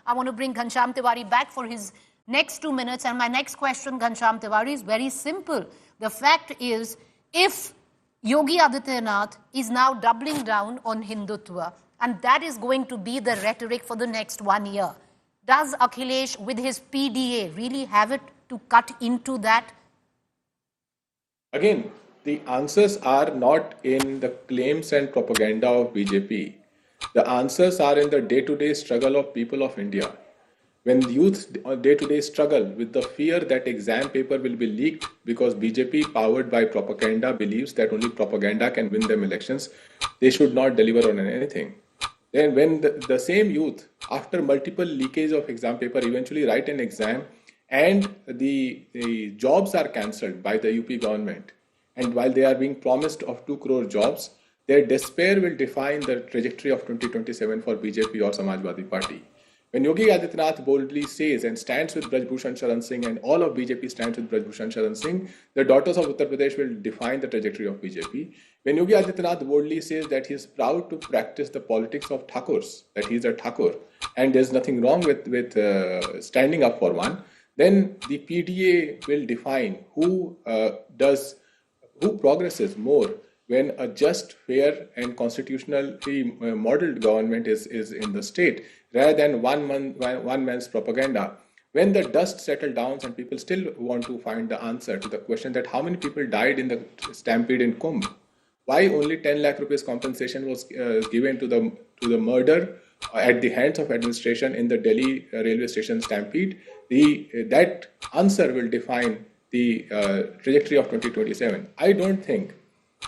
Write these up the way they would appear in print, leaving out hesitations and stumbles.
I want to bring Ghanshyam Tiwari back for his next 2 minutes. And my next question, Ghanshyam Tiwari, is very simple. The fact is, if Yogi Adityanath is now doubling down on Hindutva, and that is going to be the rhetoric for the next 1 year, does Akhilesh, with his PDA, really have it to cut into that? Again, the answers are not in the claims and propaganda of BJP. The answers are in the day-to-day struggle of people of India. When youth day-to-day struggle with the fear that exam paper will be leaked because BJP, powered by propaganda, believes that only propaganda can win them elections, they should not deliver on anything. Then when the same youth, after multiple leakage of exam paper, eventually write an exam and the jobs are cancelled by the UP government, and while they are being promised of 2 crore jobs, their despair will define the trajectory of 2027 for BJP or Samajwadi Party. When Yogi Adityanath boldly says and stands with Braj Bhushan Sharan Singh, and all of BJP stands with Braj Bhushan Sharan Singh, the daughters of Uttar Pradesh will define the trajectory of BJP. When Yogi Adityanath boldly says that he is proud to practice the politics of Thakurs, that he is a Thakur, and there's nothing wrong with standing up for one, then the PDA will define who progresses more when a just, fair, and constitutionally modeled government is in the state, rather than one man's propaganda. When the dust settles down and people still want to find the answer to the question that how many people died in the stampede in Kumbh, why only 10 lakh rupees compensation was given to the murder at the hands of administration in the Delhi railway station stampede, that answer will define the trajectory of 2027. I don't think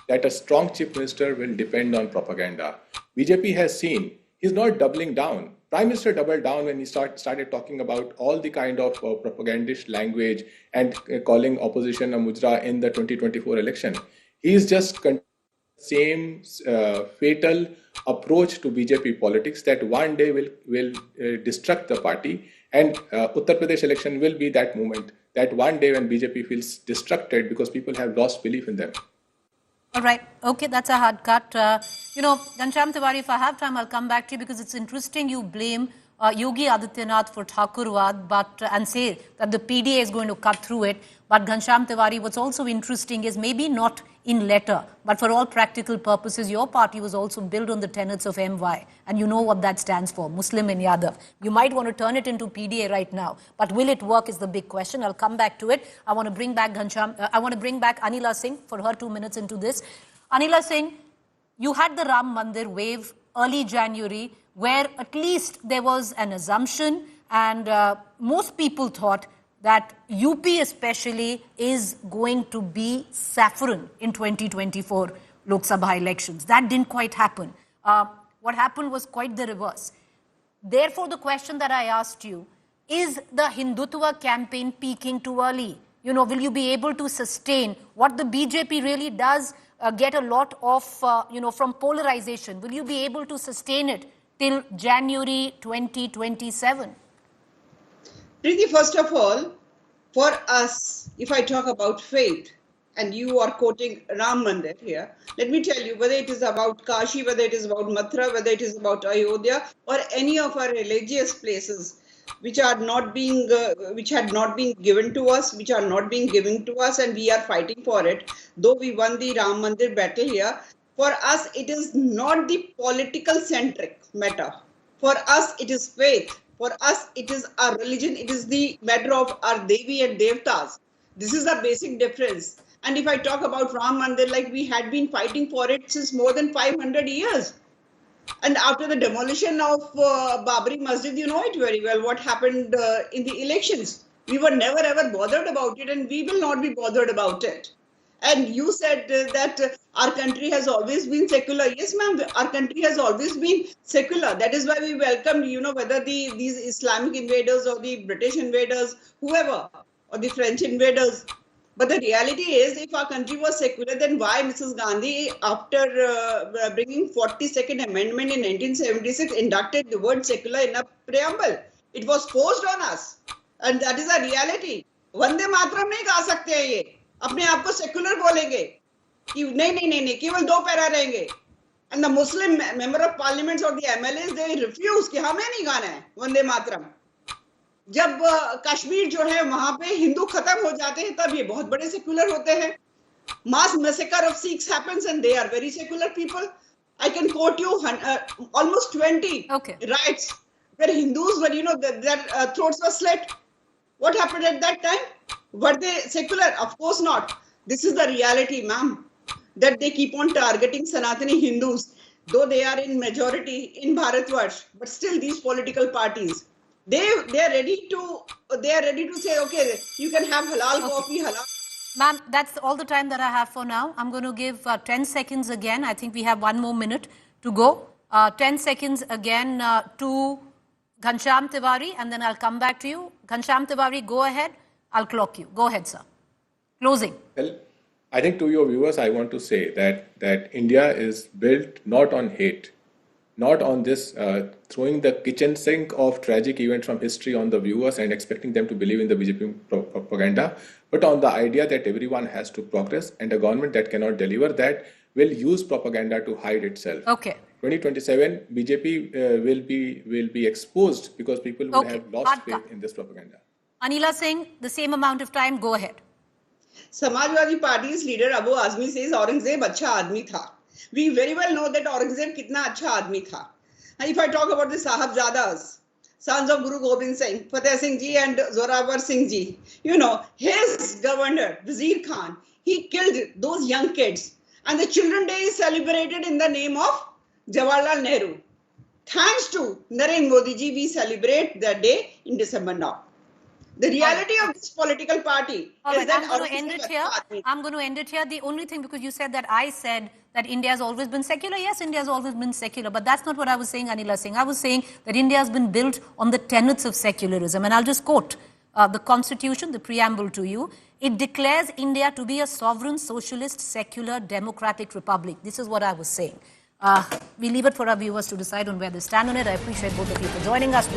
that a strong chief minister will depend on propaganda. BJP has seen he's not doubling down. Prime Minister doubled down when he started talking about all the kind of propagandist language and calling opposition a mujra in the 2024 election. He's just same fatal approach to BJP politics that one day will destruct the party, and Uttar Pradesh election will be that moment, that one day when BJP feels destructed because people have lost belief in them. All right. Okay, that's a hard cut. Ghanshyam Tiwari, if I have time, I'll come back to you because it's interesting you blame Yogi Adityanath for Thakurwad and say that the PDA is going to cut through it. But Ghanshyam Tiwari, what's also interesting is maybe not in letter, but for all practical purposes, your party was also built on the tenets of MY. And you know what that stands for, Muslim and Yadav. You might want to turn it into PDA right now, but will it work is the big question. I'll come back to it. I want to bring back Anila Singh for her 2 minutes into this. Anila Singh, you had the Ram Mandir wave early January, where at least there was an assumption and most people thought that UP especially is going to be saffron in 2024 Lok Sabha elections. That didn't quite happen. What happened was quite the reverse. Therefore, the question that I asked you, is the Hindutva campaign peaking too early? Will you be able to sustain what the BJP really does get a lot of, from polarization? Will you be able to sustain it till January 2027? Preeti, first of all, for us, if I talk about faith, and you are quoting Ram Mandir here, let me tell you, whether it is about Kashi, whether it is about Mathura, whether it is about Ayodhya, or any of our religious places which are not being, which had not been given to us, which are not being given to us, and we are fighting for it. Though we won the Ram Mandir battle here, for us it is not the political centric matter. For us it is faith. For us, it is our religion. It is the matter of our Devi and Devtas. This is the basic difference. And if I talk about Ram Mandir, like we had been fighting for it since more than 500 years. And after the demolition of Babri Masjid, you know it very well, what happened in the elections. We were never ever bothered about it, and we will not be bothered about it. And you said that our country has always been secular. Yes, ma'am, our country has always been secular. That is why we welcomed, whether these Islamic invaders or the British invaders, whoever, or the French invaders. But the reality is, if our country was secular, then why Mrs. Gandhi, after bringing 42nd Amendment in 1976, inducted the word secular in a preamble? It was forced on us. And that is a reality. Vande Mataram nahi कहा सकते हैं ये. अपने आप को secular बोलेंगे कि नहीं केवल 2 पैरा रहेंगे. And the Muslim member of parliaments or the MLAs, they refuse कि हमें नहीं गाना है वंदे मातरम. जब कश्मीर जो है वहां पे हिंदू खत्म हो जाते हैं तब ये बहुत बड़े सेक्युलर होते हैं. Mass massacre of Sikhs happens and they are very secular people. I can quote you almost 20 riots where Hindus were, their throats were slit. What happened at that time? Were they secular? Of course not. This is the reality, ma'am, that they keep on targeting Sanatani Hindus, though they are in majority in Bharatvarsh, but still these political parties, they are ready to say, okay, you can have halal coffee, halal. Ma'am, that's all the time that I have for now. I'm going to give 10 seconds again. I think we have 1 more minute to go. 10 seconds again to Ghanshyam Tiwari, and then I'll come back to you. Ghanshyam Tiwari, go ahead. I'll clock you. Go ahead, sir. Closing. Well, I think to your viewers, I want to say that India is built not on hate, not on this throwing the kitchen sink of tragic events from history on the viewers and expecting them to believe in the BJP propaganda, but on the idea that everyone has to progress, and a government that cannot deliver that will use propaganda to hide itself. Okay. 2027, BJP will be exposed because people will have lost faith in this propaganda. Anila Singh, the same amount of time. Go ahead. Samajwadi Party's leader Abu Azmi says Aurangzeb अच्छा आदमी था. We very well know that Aurangzeb कितना अच्छा आदमी था. And if I talk about the Sahibzadas, sons of Guru Gobind Singh, Fateh Singh Ji and Zorawar Singh Ji, his governor, Wazir Khan, he killed those young kids. And the Children's Day is celebrated in the name of Jawaharlal Nehru. Thanks to Narendra Modi Ji, we celebrate the day in December now. The reality of this political party is that I'm going to end it here. I'm going to end it here. The only thing, because you said that I said that India has always been secular. Yes, India has always been secular, but that's not what I was saying, Anila Singh. I was saying that India has been built on the tenets of secularism. And I'll just quote the Constitution, the preamble to you. It declares India to be a sovereign, socialist, secular, democratic republic. This is what I was saying. We leave it for our viewers to decide on where they stand on it. I appreciate both of you for joining us.